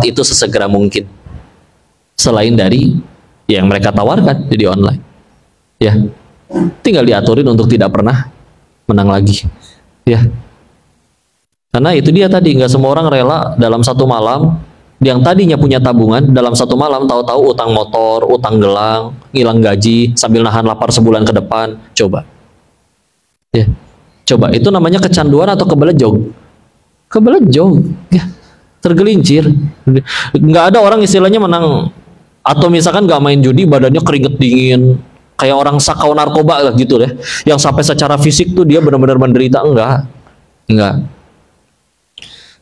dapat itu sesegera mungkin. Selain dari yang mereka tawarkan jadi online. Ya. Tinggal diaturin untuk tidak pernah menang lagi. Ya. Karena itu dia tadi, nggak semua orang rela dalam satu malam yang tadinya punya tabungan dalam satu malam tahu-tahu utang motor, utang gelang, ngilang gaji sambil nahan lapar sebulan ke depan. Coba. Ya. Coba, itu namanya kecanduan atau kebelejog? Kebelejog. Ya. Tergelincir. Nggak ada orang istilahnya menang atau misalkan nggak main judi badannya keringet dingin kayak orang sakau narkoba lah gitu deh, yang sampai secara fisik tuh dia benar-benar menderita. Enggak.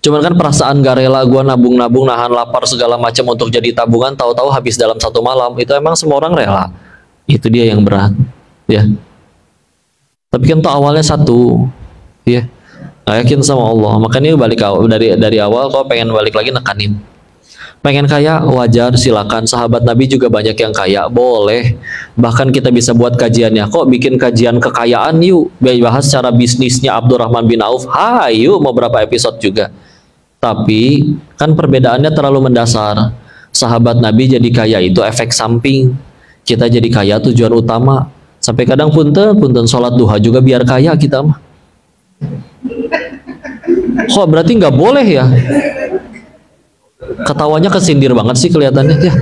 Cuman kan perasaan gak rela gue nabung-nabung nahan lapar segala macam untuk jadi tabungan, tahu-tahu habis dalam satu malam. Itu emang semua orang rela. Itu dia yang berat, ya. Tapi kan tuh awalnya satu, ya. Nah, yakin sama Allah. Makanya balik dari awal kau pengen balik lagi nekanin. Pengen kaya, wajar, silakan. Sahabat Nabi juga banyak yang kaya, boleh. Bahkan kita bisa buat kajiannya. Kok bikin kajian kekayaan yuk, bahas cara bisnisnya Abdurrahman bin Auf. Hayu, mau berapa episode juga. Tapi kan perbedaannya terlalu mendasar. Sahabat Nabi jadi kaya itu efek samping. Kita jadi kaya tujuan utama. Sampai kadang punten sholat duha juga biar kaya kita mah. Kok berarti nggak boleh ya? Ketawanya kesindir banget sih kelihatannya ya.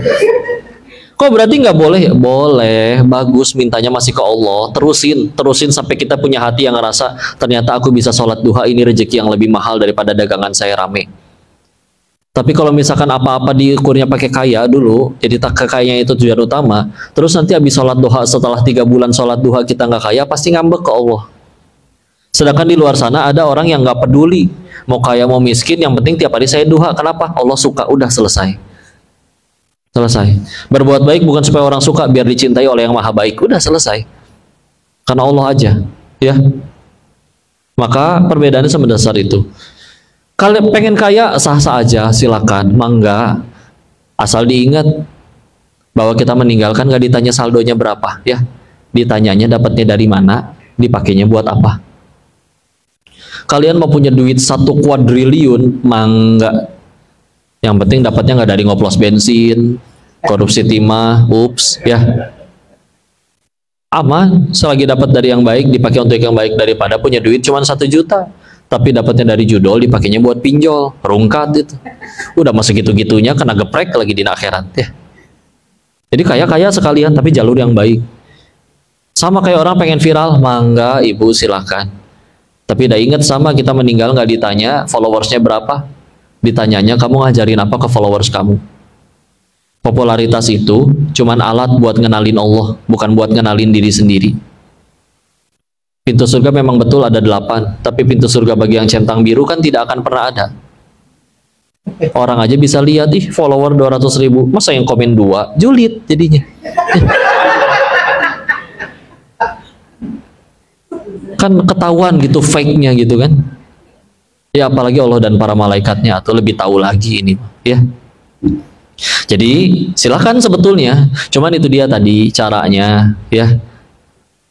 Kok berarti nggak boleh? Boleh, bagus, mintanya masih ke Allah. Terusin sampai kita punya hati yang ngerasa ternyata aku bisa sholat duha, ini rezeki yang lebih mahal daripada dagangan saya rame. Tapi kalau misalkan apa-apa diukurnya pakai kaya dulu, jadi tak kekayanya itu tujuan utama, terus nanti habis sholat duha setelah 3 bulan sholat duha kita nggak kaya, pasti ngambek ke Allah. Sedangkan di luar sana ada orang yang nggak peduli mau kaya mau miskin, yang penting tiap hari saya duha. Kenapa? Allah suka, udah selesai. Berbuat baik bukan supaya orang suka, biar dicintai oleh yang maha baik, udah selesai. Karena Allah aja, ya. Maka perbedaannya sebesar itu. Kalau pengen kaya sah-sah aja, silakan, mangga. Asal diingat bahwa kita meninggalkan gak ditanya saldonya berapa, ya. Ditanyanya dapatnya dari mana, dipakainya buat apa. Kalian mau punya duit 1 kuadriliun, mangga. Yang penting dapatnya nggak dari ngoplos bensin, korupsi timah, ups, ya. Aman, selagi dapat dari yang baik, dipakai untuk yang baik daripada punya duit cuma 1 juta. Tapi dapatnya dari judol, dipakainya buat pinjol, rungkat itu. Udah masuk gitu-gitunya, kena geprek lagi di akhirat, ya. Jadi kaya-kaya sekalian, tapi jalur yang baik. Sama kayak orang pengen viral, mangga, ibu silahkan. Tapi udah ingat sama kita meninggal nggak ditanya followersnya berapa, ditanyanya kamu ngajarin apa ke followers kamu. Popularitas itu cuman alat buat ngenalin Allah, bukan buat ngenalin diri sendiri. Pintu surga memang betul ada 8, tapi pintu surga bagi yang centang biru kan tidak akan pernah ada. Orang aja bisa lihat, ih follower 200.000, masa yang komen 2, julid jadinya. Kan ketahuan gitu fake-nya gitu kan. Ya apalagi Allah dan para malaikatnya atau lebih tahu lagi ini, ya. Jadi silakan sebetulnya, cuman itu dia tadi caranya, ya.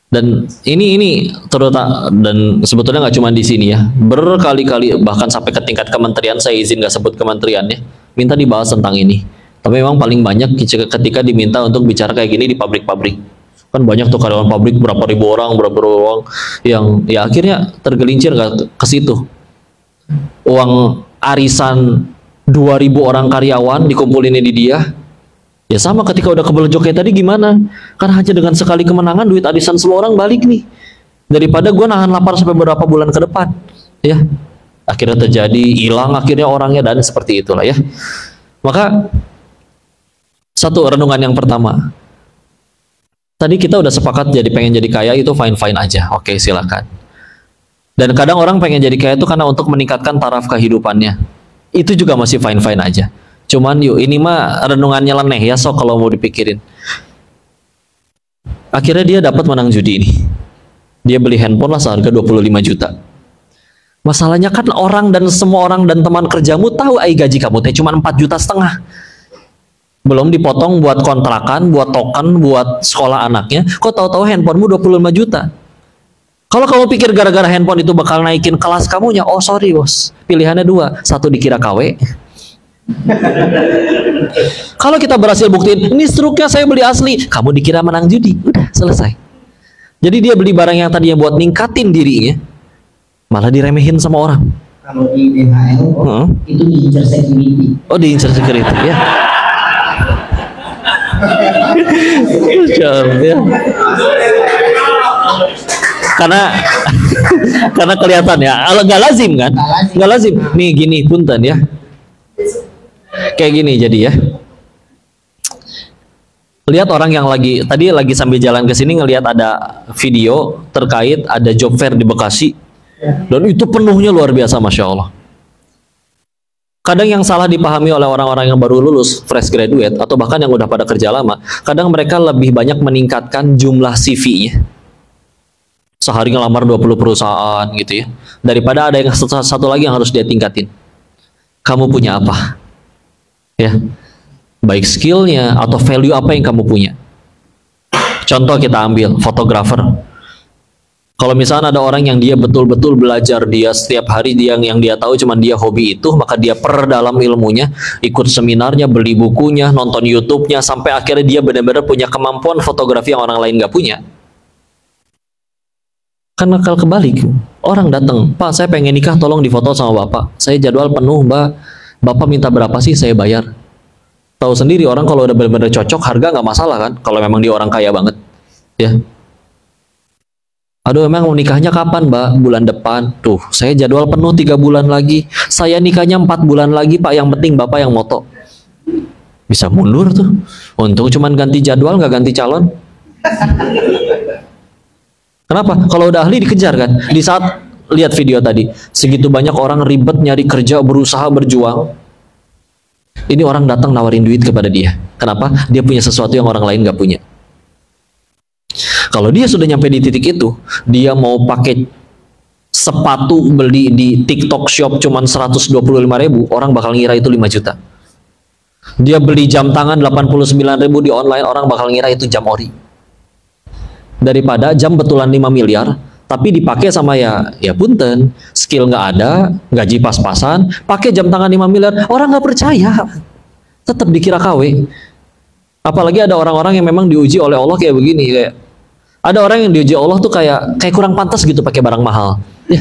Dan ini terutama, dan sebetulnya nggak cuma di sini ya, berkali-kali bahkan sampai ke tingkat kementerian, saya izin nggak sebut kementeriannya, minta dibahas tentang ini. Tapi memang paling banyak ketika diminta untuk bicara kayak gini di pabrik-pabrik. Kan banyak tuh karyawan pabrik berapa ribu orang yang ya akhirnya tergelincir ke situ. Uang arisan 2.000 orang karyawan dikumpulin di dia. Ya sama ketika udah kebelejok kayak tadi gimana? Kan hanya dengan sekali kemenangan duit arisan semua orang balik nih. Daripada gue nahan lapar sampai beberapa bulan ke depan, ya. Akhirnya terjadi hilang akhirnya orangnya, dan seperti itulah ya. Maka satu renungan yang pertama. Tadi kita udah sepakat pengen jadi kaya itu fine-fine aja. Oke, silakan. Dan kadang orang pengen jadi kaya itu karena untuk meningkatkan taraf kehidupannya. Itu juga masih fine-fine aja. Cuman yuk, ini mah renungannya leneh ya, sok kalau mau dipikirin. Akhirnya dia dapat menang judi ini. Dia beli handphone lah seharga 25 juta. Masalahnya kan semua orang dan teman kerjamu tahu gaji kamu teh cuma 4,5 juta. Belum dipotong buat kontrakan, buat token, buat sekolah anaknya. Kok tahu-tahu handphonemu 25 juta? Kalau kamu pikir gara-gara handphone itu bakal naikin kelas kamunya, oh sorry bos, pilihannya 2. 1 dikira KW, Kalau kita berhasil buktiin, ini struknya saya beli asli, kamu dikira menang judi, udah selesai. Jadi dia beli barang yang tadinya buat ningkatin dirinya, malah diremehin sama orang. Kalau di DHL itu diincar security. Oh, diincar security ya. Ya. Karena kelihatan ya, nggak lazim kan? Nggak lazim. Nih gini punten ya. Kayak gini jadi ya. Lihat orang yang tadi lagi sambil jalan ke sini ngelihat ada video terkait ada job fair di Bekasi. Dan itu penuhnya luar biasa, Masya Allah. Kadang yang salah dipahami oleh orang-orang yang baru lulus, fresh graduate, atau bahkan yang udah pada kerja lama, kadang mereka lebih banyak meningkatkan jumlah CV-nya. Sehari ngelamar 20 perusahaan gitu ya. Daripada ada yang satu lagi yang harus dia tingkatin. Kamu punya apa? Ya, baik skillnya atau value apa yang kamu punya. Contoh kita ambil, fotografer. Kalau misalnya ada orang yang dia betul-betul belajar, dia setiap hari yang dia tahu cuma dia hobi itu, maka dia perdalam ilmunya, ikut seminarnya, beli bukunya, nonton YouTube-nya, sampai akhirnya dia benar-benar punya kemampuan fotografi yang orang lain nggak punya. Kan bakal kebalik. Orang datang, Pak saya pengen nikah, tolong difoto sama Bapak. Saya jadwal penuh Mbak, Bapak minta berapa sih saya bayar. Tahu sendiri orang kalau udah benar-benar cocok, harga nggak masalah kan, kalau memang dia orang kaya banget. Ya. Aduh emang mau nikahnya kapan Mbak? Bulan depan. Tuh saya jadwal penuh 3 bulan lagi. Saya nikahnya 4 bulan lagi Pak, yang penting Bapak yang moto. Bisa mundur tuh. Untung cuman ganti jadwal nggak ganti calon. Kenapa? Kalau udah ahli dikejar kan. Di saat lihat video tadi, segitu banyak orang ribet nyari kerja, berusaha, berjuang. Ini orang datang nawarin duit kepada dia. Kenapa? Dia punya sesuatu yang orang lain nggak punya. Kalau dia sudah nyampe di titik itu, dia mau pakai sepatu beli di TikTok Shop cuman 125.000, orang bakal ngira itu 5 juta. Dia beli jam tangan 89.000 di online, orang bakal ngira itu jam ori. Daripada jam betulan 5 miliar, tapi dipakai sama ya punten, skill nggak ada, gaji pas-pasan, pakai jam tangan 5 miliar, orang nggak percaya, tetap dikira KW. Apalagi ada orang-orang yang memang diuji oleh Allah kayak begini, kayak ada orang yang diuji Allah tuh kayak kurang pantas gitu pakai barang mahal. Ya.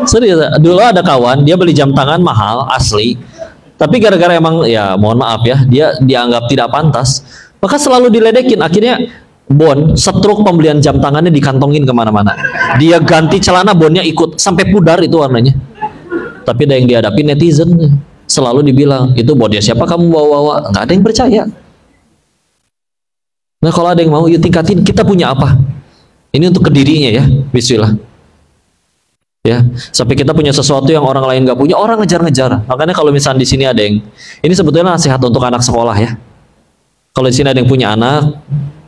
Serius, dulu ada kawan dia beli jam tangan mahal asli, tapi gara-gara emang ya mohon maaf ya dia dianggap tidak pantas, maka selalu diledekin. Akhirnya setruk pembelian jam tangannya dikantongin kemana-mana. Dia ganti celana, bonnya ikut sampai pudar itu warnanya. Tapi ada yang dihadapi netizen, selalu dibilang itu bonnya siapa kamu bawa-bawa, nggak ada yang percaya. Nah kalau ada yang mau, yuk tingkatin, kita punya apa? Ini untuk kedirinya ya, bismillah. Ya, sampai kita punya sesuatu yang orang lain nggak punya, orang ngejar-ngejar. Makanya kalau misalnya di sini ada yang, ini sebetulnya nasihat untuk anak sekolah ya. Kalau di sini ada yang punya anak,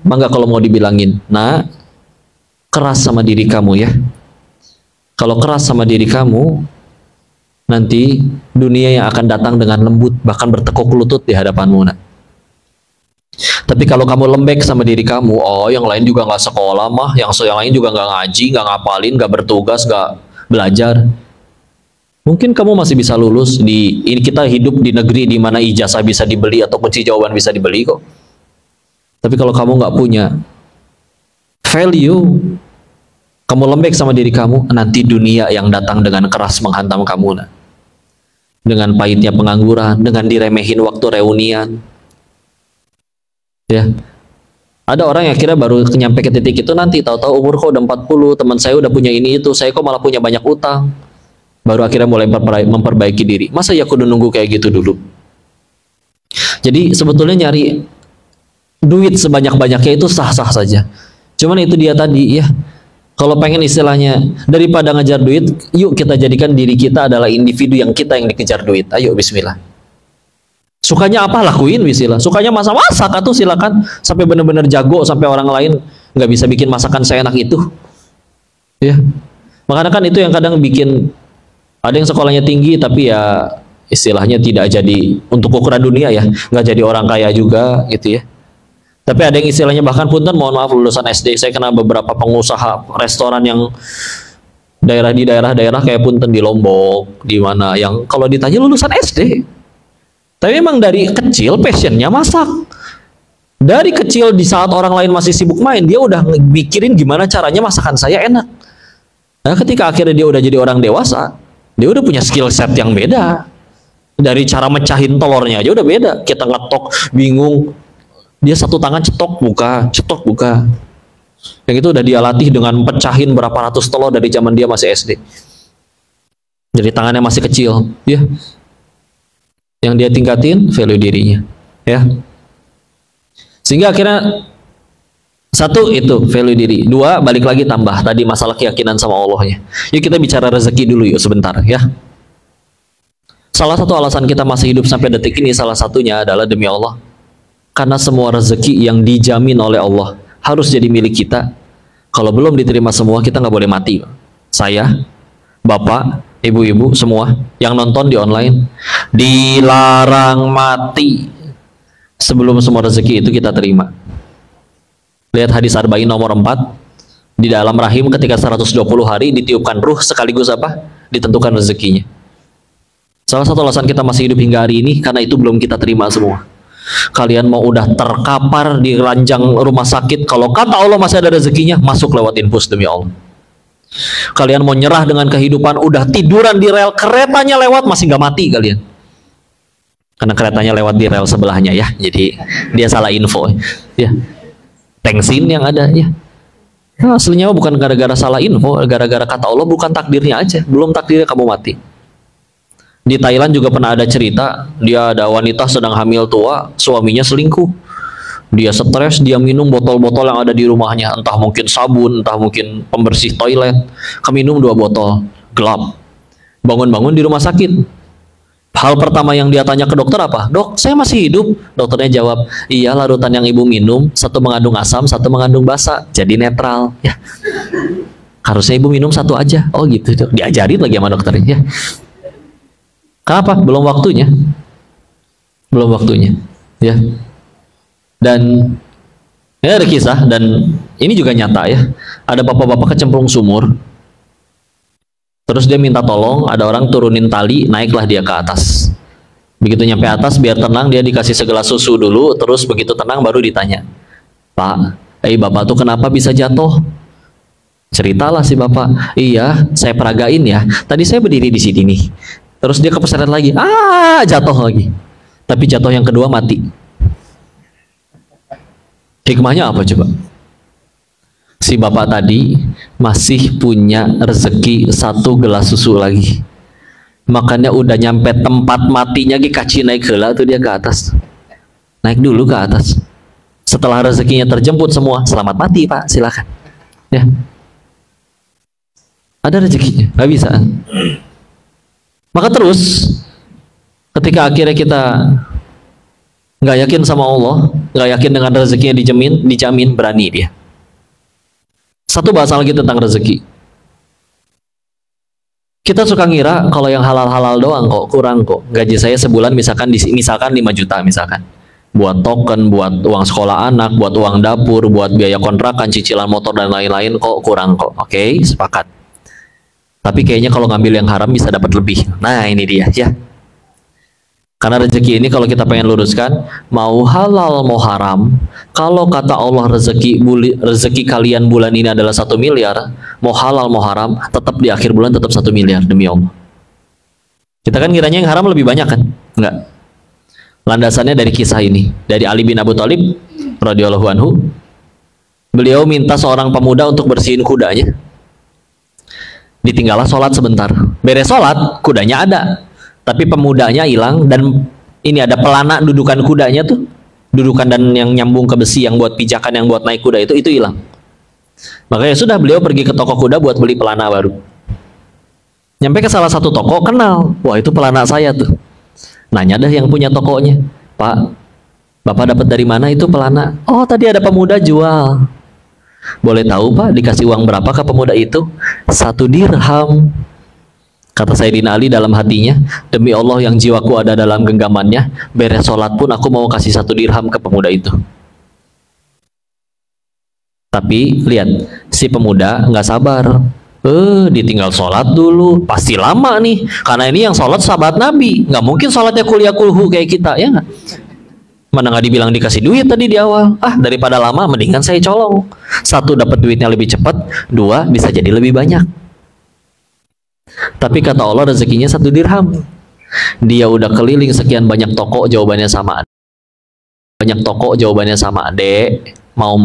mangga kalau mau dibilangin, nah keras sama diri kamu ya. Kalau keras sama diri kamu, nanti dunia yang akan datang dengan lembut, bahkan bertekuk lutut di hadapanmu. Nah. Tapi kalau kamu lembek sama diri kamu, oh yang lain juga nggak sekolah mah, yang lain juga nggak ngaji, nggak ngapalin, nggak bertugas, nggak belajar. Mungkin kamu masih bisa lulus ini kita hidup di negeri di mana ijazah bisa dibeli atau kunci jawaban bisa dibeli kok. Tapi kalau kamu nggak punya value, kamu lembek sama diri kamu, nanti dunia yang datang dengan keras menghantam kamu. Nah. Dengan pahitnya pengangguran, dengan diremehin waktu reunian. Ya. Ada orang yang kira baru nyampe ke titik itu nanti, tahu-tahu umur kok udah 40, teman saya udah punya ini itu, saya kok malah punya banyak utang. Baru akhirnya mulai memperbaiki diri. Masa ya kudu nunggu kayak gitu dulu? Jadi sebetulnya nyari duit sebanyak-banyaknya itu sah-sah saja. Cuman itu dia tadi ya. Kalau pengen istilahnya daripada ngejar duit, yuk kita jadikan diri kita adalah individu yang dikejar duit. Ayo bismillah. Sukanya apa lakuin bismillah. Sukanya masak-masak atau silakan sampai benar-benar jago sampai orang lain nggak bisa bikin masakan seenak itu. Ya. Makanya kan itu yang kadang bikin ada yang sekolahnya tinggi tapi ya istilahnya tidak jadi untuk ukuran dunia ya, nggak jadi orang kaya juga gitu ya. Tapi ada yang istilahnya bahkan punten mohon maaf lulusan SD, saya kenal beberapa pengusaha restoran yang Daerah di daerah-daerah kayak punten di Lombok, di mana yang kalau ditanya lulusan SD. Tapi memang dari kecil passionnya masak. Dari kecil di saat orang lain masih sibuk main, dia udah mikirin gimana caranya masakan saya enak. Nah, ketika akhirnya dia udah jadi orang dewasa, dia udah punya skill set yang beda. Dari cara mecahin telurnya aja udah beda. Kita ngetok bingung, dia satu tangan cetok buka. Yang itu udah dia latih dengan pecahin berapa ratus telur dari zaman dia masih SD. Jadi tangannya masih kecil, ya. Yang dia tingkatin value dirinya, ya. Sehingga akhirnya satu itu value diri, dua balik lagi tambah tadi masalah keyakinan sama Allahnya. Yuk kita bicara rezeki dulu yuk sebentar, ya. Salah satu alasan kita masih hidup sampai detik ini salah satunya adalah demi Allah. Karena semua rezeki yang dijamin oleh Allah harus jadi milik kita. Kalau belum diterima semua, kita nggak boleh mati. Saya, bapak, ibu-ibu semua yang nonton di online dilarang mati sebelum semua rezeki itu kita terima. Lihat hadis Arba'in nomor 4, di dalam rahim ketika 120 hari ditiupkan ruh sekaligus apa? Ditentukan rezekinya. Salah satu alasan kita masih hidup hingga hari ini karena itu belum kita terima semua. Kalian mau udah terkapar di ranjang rumah sakit, kalau kata Allah masih ada rezekinya, masuk lewat infus demi Allah. Kalian mau nyerah dengan kehidupan, udah tiduran di rel, keretanya lewat, masih nggak mati kalian. Karena keretanya lewat di rel sebelahnya, ya. Jadi dia salah info, ya. Tengsin yang ada, ya. Nah, aslinya bukan gara-gara salah info, gara-gara kata Allah bukan takdirnya aja, belum takdirnya kamu mati. Di Thailand juga pernah ada cerita, dia ada wanita sedang hamil tua, suaminya selingkuh. Dia stres, dia minum botol-botol yang ada di rumahnya, entah mungkin sabun, entah mungkin pembersih toilet. Keminum 2 botol, gelap. Bangun-bangun di rumah sakit. Hal pertama yang dia tanya ke dokter apa? Dok, saya masih hidup. Dokternya jawab, iya larutan yang ibu minum, satu mengandung asam, satu mengandung basa, jadi netral. Ya. Harusnya ibu minum satu aja. Oh gitu, diajarin lagi sama dokternya. Ya. Kenapa? Belum waktunya. Belum waktunya. Ya. Dan ya ada kisah, dan ini juga nyata ya. Ada bapak-bapak kecemplung sumur. Terus dia minta tolong, ada orang turunin tali, naiklah dia ke atas. Begitu nyampe atas, biar tenang, dia dikasih segelas susu dulu, terus begitu tenang baru ditanya, Pak, bapak tuh kenapa bisa jatuh? Ceritalah si bapak, iya saya peragain ya, tadi saya berdiri di sini nih. Terus dia kepeseret lagi, jatuh lagi. Tapi jatuh yang kedua mati. Hikmahnya apa coba? Si bapak tadi masih punya rezeki 1 gelas susu lagi. Makanya udah nyampe tempat matinya, kaci naik heula tuh dia ke atas. Naik dulu ke atas. Setelah rezekinya terjemput semua, selamat mati Pak, silakan. Ya. Ada rezekinya, nggak bisa. Maka terus ketika akhirnya kita nggak yakin sama Allah, nggak yakin dengan rezekinya dijamin, berani dia. Satu bahasa lagi tentang rezeki. Kita suka ngira kalau yang halal-halal doang kok, kurang kok. Gaji saya sebulan misalkan 5 juta misalkan. Buat token, buat uang sekolah anak, buat uang dapur, buat biaya kontrakan, cicilan motor dan lain-lain kok kurang kok. Oke, sepakat. Tapi kayaknya kalau ngambil yang haram bisa dapat lebih. Nah ini dia ya. Karena rezeki ini kalau kita pengen luruskan, mau halal mau haram, kalau kata Allah rezeki kalian bulan ini adalah 1 miliar, mau halal mau haram, tetap di akhir bulan tetap 1 miliar demi Allah. Kita kan kiranya yang haram lebih banyak kan? Enggak. Landasannya dari kisah ini, dari Ali bin Abu Thalib radhiyallahu anhu. Beliau minta seorang pemuda untuk bersihin kudanya. Ditinggallah sholat sebentar. Beres sholat, kudanya ada, tapi pemudanya hilang, dan ini ada pelana dudukan kudanya tuh, dudukan dan yang nyambung ke besi yang buat pijakan yang buat naik kuda itu hilang. Makanya sudah beliau pergi ke toko kuda buat beli pelana baru. Nyampe ke salah satu toko, kenal, wah itu pelana saya tuh. Nanya deh yang punya tokonya, Pak, Bapak dapat dari mana itu pelana? Oh tadi ada pemuda jual. Boleh tahu Pak dikasih uang berapa ke pemuda itu? 1 dirham. Kata Sayyidina Ali dalam hatinya, demi Allah yang jiwaku ada dalam genggamannya, beres sholat pun aku mau kasih 1 dirham ke pemuda itu. Tapi lihat, si pemuda nggak sabar. Ditinggal sholat dulu, pasti lama nih. Karena ini yang sholat sahabat Nabi, nggak mungkin sholatnya kuliah kulhu kayak kita, ya nggak? Mana nggak dibilang dikasih duit tadi di awal? Daripada lama, mendingan saya colong. Satu, dapat duitnya lebih cepat. Dua, bisa jadi lebih banyak. Tapi kata Allah rezekinya 1 dirham. Dia udah keliling sekian banyak toko, jawabannya sama. Banyak toko, jawabannya sama. Dek, mau?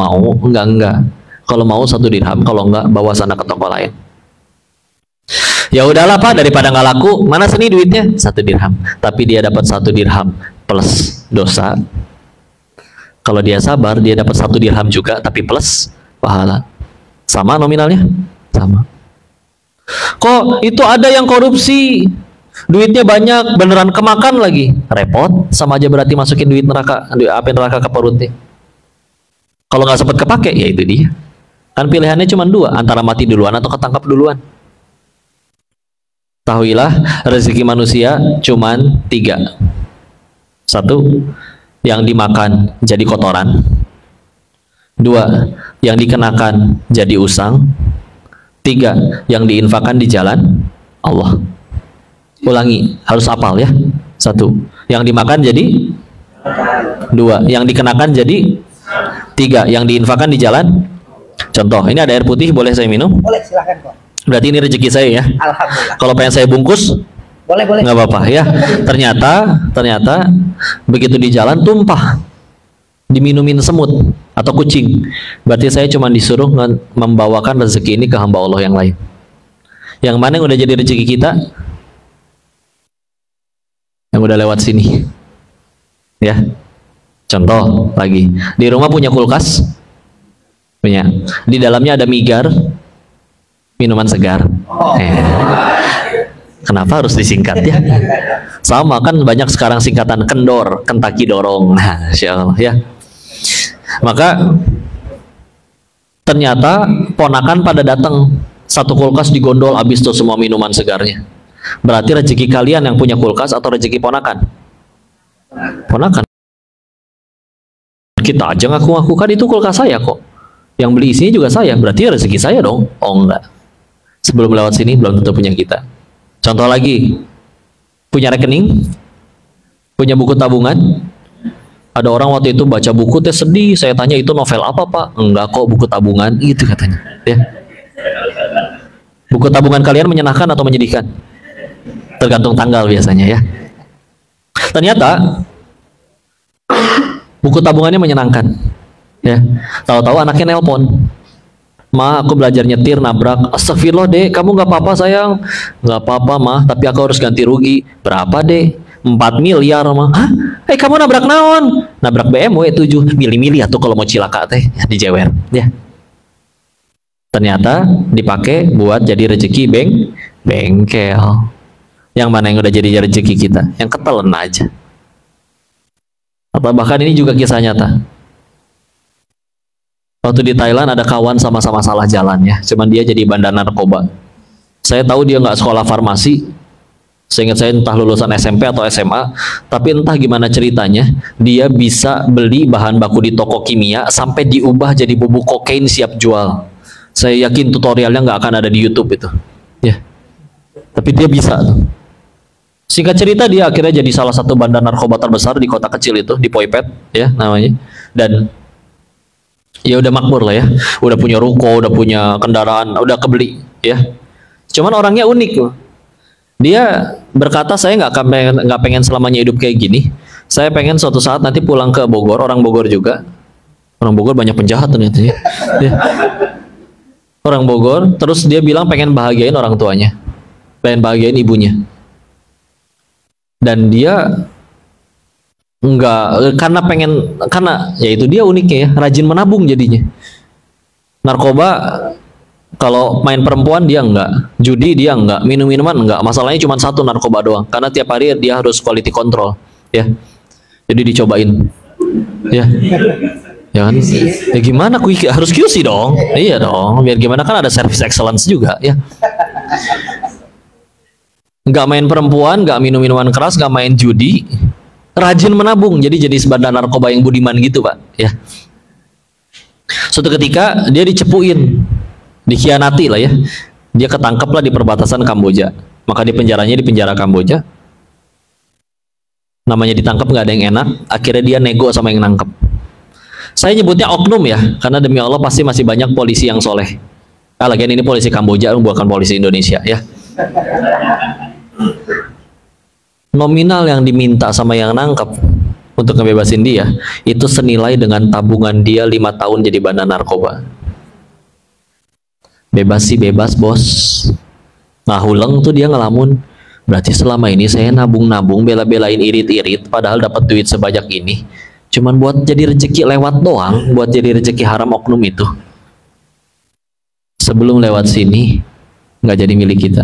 Enggak. Kalau mau 1 dirham, kalau enggak bawa sana ke toko lain. Ya udahlah Pak, daripada nggak laku, mana sini duitnya? 1 dirham. Tapi dia dapat 1 dirham plus dosa. Kalau dia sabar, dia dapat 1 dirham juga, tapi plus pahala. Sama nominalnya? Sama. Kok itu ada yang korupsi? Duitnya banyak, beneran kemakan lagi. Repot, sama aja berarti masukin duit neraka, api neraka ke perutnya. Kalau nggak sempat kepake, ya itu dia. Kan pilihannya cuma 2, antara mati duluan atau ketangkap duluan. Tahuilah, rezeki manusia cuma 3. 1, yang dimakan jadi kotoran. 2, yang dikenakan jadi usang. 3, yang diinfakkan di jalan Allah. Ulangi, harus hafal ya. 1, yang dimakan jadi. 2, yang dikenakan jadi. 3, yang diinfakkan di jalan. Contoh, ini ada air putih, boleh saya minum? Boleh, silahkan kok. Berarti ini rezeki saya ya. Alhamdulillah. Kalau pengen saya bungkus, Boleh. nggak apa-apa ya. Ternyata begitu di jalan tumpah, diminumin semut atau kucing. Berarti saya cuma disuruh membawakan rezeki ini ke hamba Allah yang lain. Yang mana yang udah jadi rezeki kita? Yang udah lewat sini. Ya. Contoh lagi, di rumah punya kulkas? Punya. Di dalamnya ada migar, minuman segar. Kenapa harus disingkat ya? Sama kan, banyak sekarang singkatan kendor, Kentucky dorong. Nah, Insya Allah ya. Maka ternyata ponakan pada datang, 1 kulkas digondol, habis tuh semua minuman segarnya. Berarti rezeki kalian yang punya kulkas atau rezeki ponakan? Ponakan. Kita aja ngaku-ngaku kan itu kulkas saya kok. Yang beli isinya juga saya, berarti rezeki saya dong. Oh enggak. Sebelum lewat sini belum tentu punya kita. Contoh lagi, punya rekening, punya buku tabungan. Ada orang waktu itu baca buku teh sedih. Saya tanya, itu novel apa Pak? Enggak kok, buku tabungan. Itu katanya. Ya. Buku tabungan kalian menyenangkan atau menyedihkan? Tergantung tanggal biasanya ya. Ternyata buku tabungannya menyenangkan. Ya. Tahu-tahu anaknya nelpon. Ma, aku belajar nyetir, nabrak. Astagfirullah dek, kamu nggak apa-apa sayang. Nggak apa-apa mah, tapi aku harus ganti rugi. Berapa dek? 4 miliar mah. Hah? Kamu nabrak naon? Nabrak BMW 7. Milih-milih tuh kalau mau cilaka teh, dijewer. Ya. Ternyata dipakai buat jadi rezeki bengkel. Yang mana yang udah jadi rezeki kita? Yang ketelen aja. Atau bahkan ini juga kisah nyata. Waktu di Thailand ada kawan sama-sama salah jalan ya, cuman dia jadi bandar narkoba. Saya tahu dia nggak sekolah farmasi, seingat saya entah lulusan SMP atau SMA, tapi entah gimana ceritanya, dia bisa beli bahan baku di toko kimia sampai diubah jadi bubuk kokain siap jual. Saya yakin tutorialnya nggak akan ada di YouTube itu, ya. Tapi dia bisa tuh. Singkat cerita, dia akhirnya jadi salah satu bandar narkoba terbesar di kota kecil itu, di Poipet ya namanya. Dan ya udah makmur lah ya, udah punya ruko, udah punya kendaraan, udah kebeli ya. Cuman orangnya unik loh. Dia berkata, saya nggak pengen selamanya hidup kayak gini. Saya pengen suatu saat nanti pulang ke Bogor, orang Bogor juga. Orang Bogor banyak penjahat ternyata ya. Orang Bogor, terus dia bilang pengen bahagiain orang tuanya, pengen bahagiain ibunya. Dan dia enggak, karena ya itu dia uniknya ya, rajin menabung jadinya. Narkoba, kalau main perempuan dia enggak, judi dia enggak, minum-minuman enggak. Masalahnya cuma satu, narkoba doang. Karena tiap hari dia harus quality control, ya. Jadi dicobain, ya. Ya kan? Ya gimana, harus QC dong. Iya dong, biar gimana kan ada service excellence juga, ya. Enggak main perempuan, enggak minum minuman keras, enggak main judi. Rajin menabung, jadi sebandar narkoba yang budiman gitu Pak ya. Suatu ketika dia dicepuin, dikhianati lah ya. Dia ketangkep lah di perbatasan Kamboja. Maka di penjara Kamboja. Namanya ditangkap nggak ada yang enak. Akhirnya dia nego sama yang nangkep. Saya nyebutnya oknum ya, karena demi Allah pasti masih banyak polisi yang soleh. Lagian ini polisi Kamboja, bukan polisi Indonesia ya. Nominal yang diminta sama yang nangkep untuk ngebebasin dia itu senilai dengan tabungan dia 5 tahun jadi bandar narkoba. Bebas sih bebas bos. Nah huleng tuh dia ngelamun, berarti selama ini saya nabung-nabung bela-belain irit-irit padahal dapat duit sebanyak ini cuman buat jadi rezeki lewat doang, buat jadi rezeki haram oknum itu. Sebelum lewat sini nggak jadi milik kita.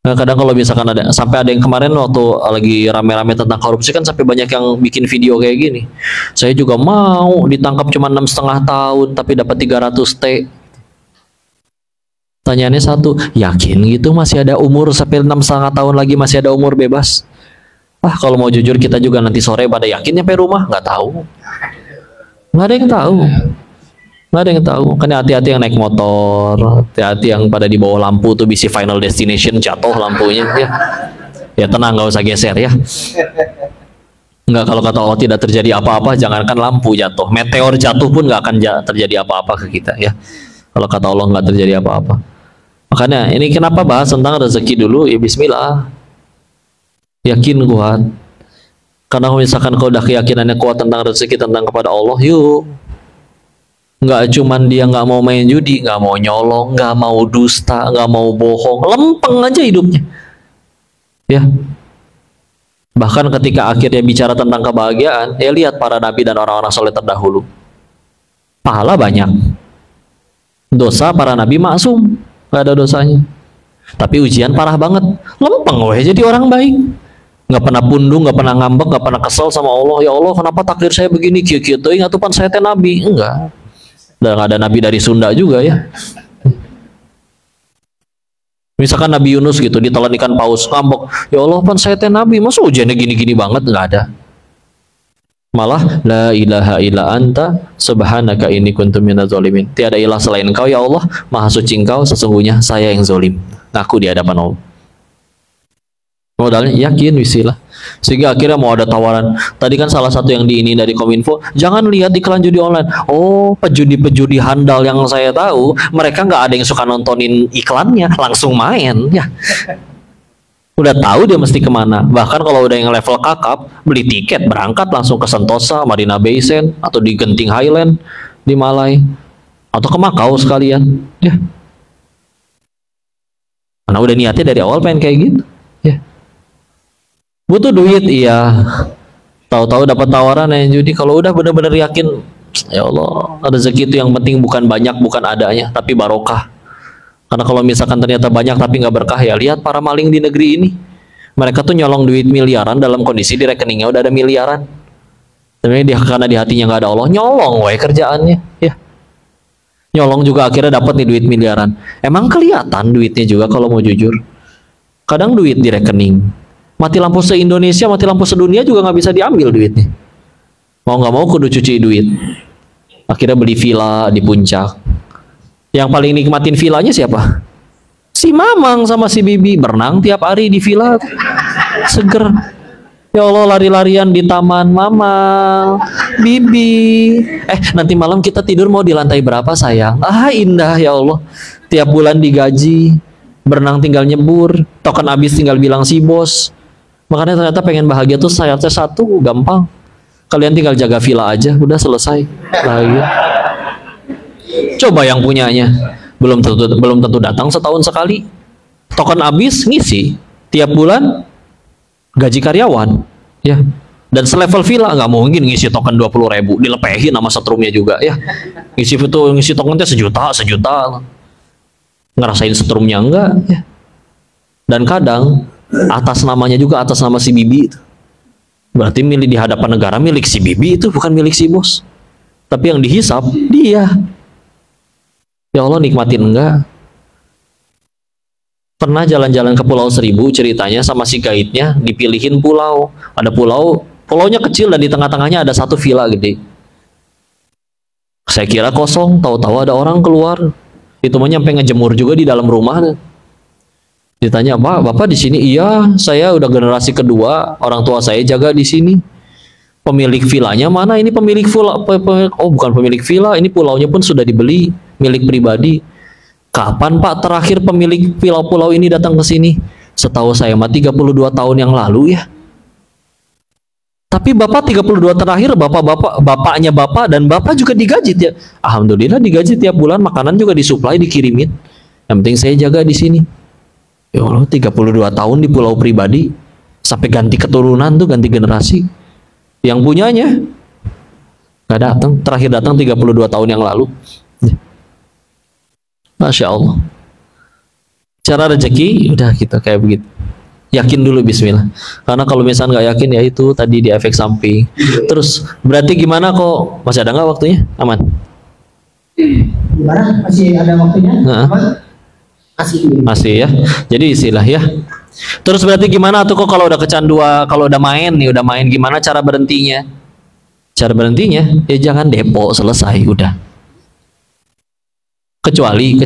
Nah, kadang kalau misalkan sampai ada yang kemarin waktu lagi rame-rame tentang korupsi kan sampai banyak yang bikin video kayak gini. Saya juga mau ditangkap cuma 6,5 tahun tapi dapat 300 T. Tanyaannya satu, yakin gitu masih ada umur sampai 6,5 tahun lagi masih ada umur bebas? Kalau mau jujur kita juga nanti sore pada yakin nyampe rumah? Nggak tahu. Nggak ada yang tahu. Nggak ada yang tahu. Kan hati-hati yang naik motor, hati-hati yang pada di bawah lampu tuh bisa final destination jatuh lampunya ya. Ya tenang, nggak usah geser ya. Nggak, kalau kata Allah tidak terjadi apa-apa, jangankan lampu jatuh, meteor jatuh pun nggak akan terjadi apa-apa ke kita ya. Kalau kata Allah nggak terjadi apa-apa. Makanya ini kenapa bahas tentang rezeki dulu ya, bismillah. Yakin kuat. Karena kalau misalkan kau udah keyakinannya kuat tentang rezeki, tentang kepada Allah, yuk. Nggak cuman dia nggak mau main judi, nggak mau nyolong, nggak mau dusta, nggak mau bohong, lempeng aja hidupnya. Ya. Bahkan ketika akhirnya bicara tentang kebahagiaan, ya lihat para nabi dan orang-orang soleh terdahulu. Pahala banyak. Dosa para nabi maksum, nggak ada dosanya. Tapi ujian parah banget, lempeng weh jadi orang baik. Nggak pernah pundung, nggak pernah ngambek, nggak pernah kesel sama Allah. Ya Allah, kenapa takdir saya begini? Gitu, ingat tuh pan saya teh nabi, enggak. Dan ada nabi dari Sunda juga ya. Misalkan Nabi Yunus gitu ditelan ikan paus, ngambek, ya Allah pan saya teh nabi, masa ujiannya gini-gini banget? Nggak ada. Malah la ilaha illa anta subhanaka inni kuntu minaz zalimin. Tiada ilah selain Engkau ya Allah, maha suci Engkau, sesungguhnya saya yang zalim. Ngaku di hadapan Allah. Modalnya yakin wisilah. Sehingga akhirnya mau ada tawaran. Tadi kan salah satu yang di ini dari Kominfo, jangan lihat iklan judi online. Oh, pejudi-pejudi handal yang saya tahu, mereka nggak ada yang suka nontonin iklannya, langsung main ya. Udah tahu dia mesti kemana. Bahkan kalau udah yang level kakap, beli tiket berangkat langsung ke Sentosa, Marina Bay Sands, atau di Genting Highland di Malai, atau ke Makau sekalian ya. Karena udah niatnya dari awal pengen kayak gitu ya. Butuh duit iya, tahu-tahu dapat tawaran yang judi. Kalau udah benar-benar yakin, ya Allah, rezeki itu yang penting bukan banyak, bukan adanya, tapi barokah. Karena kalau misalkan ternyata banyak tapi nggak berkah, ya lihat para maling di negeri ini, mereka tuh nyolong duit miliaran dalam kondisi di rekeningnya udah ada miliaran. Tapi karena di hatinya nggak ada Allah, nyolong wae kerjaannya ya. Nyolong juga akhirnya dapat nih duit miliaran. Emang kelihatan duitnya juga kalau mau jujur. Kadang duit di rekening, mati lampu se-Indonesia, mati lampu sedunia juga nggak bisa diambil duitnya. Mau nggak mau kudu cuci duit. Akhirnya beli villa di puncak. Yang paling nikmatin villanya siapa? Si Mamang sama si Bibi, berenang tiap hari di villa, seger. Ya Allah, lari-larian di taman. Mamang, Bibi, nanti malam kita tidur mau di lantai berapa sayang? Indah ya Allah. Tiap bulan digaji, berenang tinggal nyebur, token habis tinggal bilang si bos. Makanya ternyata pengen bahagia tuh syaratnya satu, gampang. Kalian tinggal jaga villa aja, udah selesai bahagia. Coba yang punyanya belum tentu datang setahun sekali. Token habis ngisi tiap bulan gaji karyawan ya. Dan selevel villa nggak mungkin ngisi token 20.000 dilepehin sama setrumnya juga ya. Ngisi tokennya sejuta. Ngerasain setrumnya enggak ya. Dan kadang atas namanya juga atas nama si Bibi itu. Berarti milik di hadapan negara milik si Bibi itu, bukan milik si bos. Tapi yang dihisap dia. Ya Allah, nikmatin enggak? Pernah jalan-jalan ke Pulau Seribu, ceritanya sama si guide-nya dipilihin pulau. Ada pulaunya kecil dan di tengah-tengahnya ada satu villa gede. Saya kira kosong, tahu-tahu ada orang keluar. Itu mah nyampe ngejemur juga di dalam rumah. Ditanya, Pak, Bapak di sini? Iya, saya udah generasi kedua, orang tua saya jaga di sini. Pemilik vilanya mana? Ini pemilik villa. Oh, bukan pemilik villa, ini pulaunya pun sudah dibeli, milik pribadi. Kapan Pak terakhir pemilik pulau ini datang ke sini? Setahu saya mah 32 tahun yang lalu ya. Tapi Bapak 32 terakhir, bapaknya Bapak dan Bapak juga digaji ya. Alhamdulillah digaji tiap bulan, makanan juga disuplai, dikirimin. Yang penting saya jaga di sini. Ya Allah, 32 tahun di pulau pribadi, sampai ganti keturunan tuh, ganti generasi. Yang punyanya nggak datang, terakhir datang 32 tahun yang lalu. Masya Allah. Cara rezeki udah gitu, kayak begitu. Yakin dulu bismillah. Karena kalau misalnya nggak yakin ya itu tadi di efek samping. Terus berarti gimana kok? Masih ada nggak waktunya? Aman? Gimana? Masih ada waktunya? Aman? Masih ya. Jadi istilah ya. Terus berarti gimana tuh kok kalau udah kecanduan, kalau udah main gimana cara berhentinya? Cara berhentinya ya jangan depo, selesai udah. Kecuali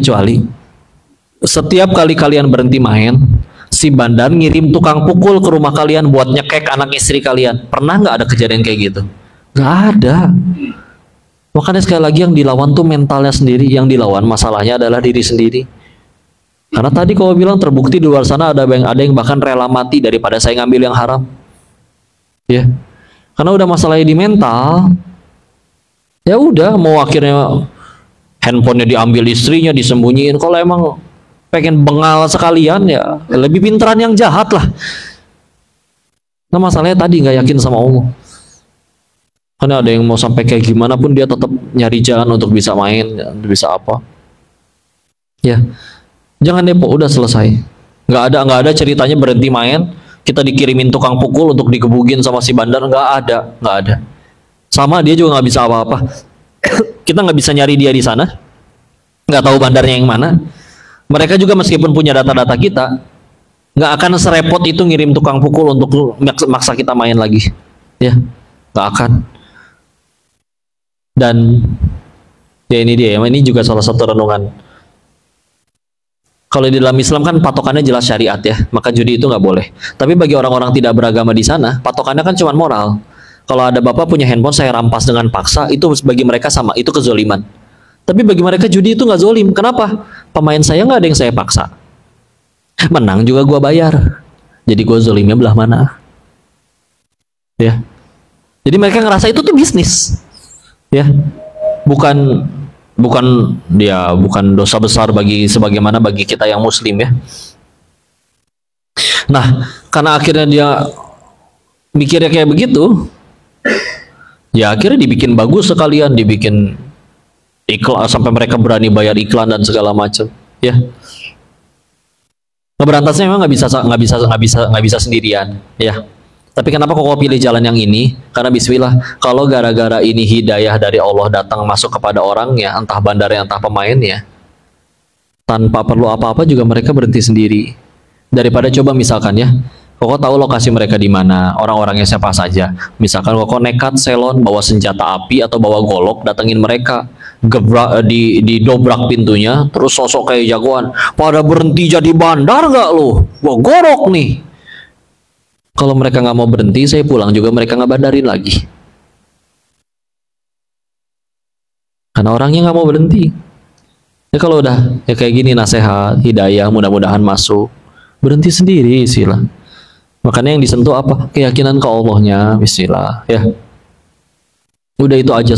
setiap kali kalian berhenti main, si bandar ngirim tukang pukul ke rumah kalian buat nyekek anak istri kalian. Pernah nggak ada kejadian kayak gitu? Nggak ada. Makanya sekali lagi yang dilawan tuh mentalnya sendiri, yang dilawan masalahnya adalah diri sendiri. Karena tadi kau bilang terbukti di luar sana ada yang bahkan rela mati daripada saya ngambil yang haram. Ya. Karena udah masalahnya di mental. Ya udah, mau akhirnya handphonenya diambil istrinya, disembunyiin. Kalau emang pengen bengal sekalian ya lebih pinteran yang jahat lah. Nah masalahnya tadi nggak yakin sama Allah. Karena ada yang mau sampai kayak gimana pun dia tetap nyari jalan untuk bisa main, untuk bisa apa. Ya, jangan depo, udah selesai. Nggak ada ceritanya berhenti main, kita dikirimin tukang pukul untuk digebugin sama si bandar, nggak ada. Sama dia juga nggak bisa apa-apa. Kita nggak bisa nyari dia di sana, nggak tahu bandarnya yang mana. Mereka juga meskipun punya data-data kita, nggak akan serepot itu ngirim tukang pukul untuk maksa kita main lagi, ya, nggak akan. Dan ya ini dia, ini juga salah satu renungan. Kalau di dalam Islam kan patokannya jelas syariat ya, maka judi itu nggak boleh. Tapi bagi orang-orang tidak beragama di sana, patokannya kan cuma moral. Kalau ada bapak punya handphone saya rampas dengan paksa, itu bagi mereka sama, itu kezoliman. Tapi bagi mereka judi itu nggak zolim. Kenapa? Pemain saya nggak ada yang saya paksa. Menang juga gua bayar. Jadi gua zolimnya belah mana? Ya. Jadi mereka ngerasa itu tuh bisnis. Ya. Bukan dosa besar sebagaimana bagi kita yang muslim ya. Nah, karena akhirnya dia mikirnya kayak begitu, ya akhirnya dibikin bagus sekalian, dibikin iklan sampai mereka berani bayar iklan dan segala macam, ya. Ngeberantasnya memang nggak bisa sendirian, ya. Tapi kenapa kok pilih jalan yang ini? Karena bismillah, kalau gara-gara ini hidayah dari Allah datang masuk kepada orangnya, entah bandarnya, entah pemainnya, tanpa perlu apa-apa juga mereka berhenti sendiri. Daripada coba misalkan ya, Koko tahu lokasi mereka di mana, orang-orangnya siapa saja. Misalkan Koko nekat selon bawa senjata api atau bawa golok datengin mereka, gebrak didobrak pintunya, terus sosok kayak jagoan, pada berhenti jadi bandar nggak lo? Gua gorok nih. Kalau mereka nggak mau berhenti, saya pulang juga mereka nggak bandarin lagi. Karena orangnya nggak mau berhenti. Ya kalau udah ya kayak gini nasihat, hidayah, mudah-mudahan masuk. Berhenti sendiri sila. Makanya yang disentuh apa? Keyakinan ke Allahnya, bismillah. Ya. Udah itu aja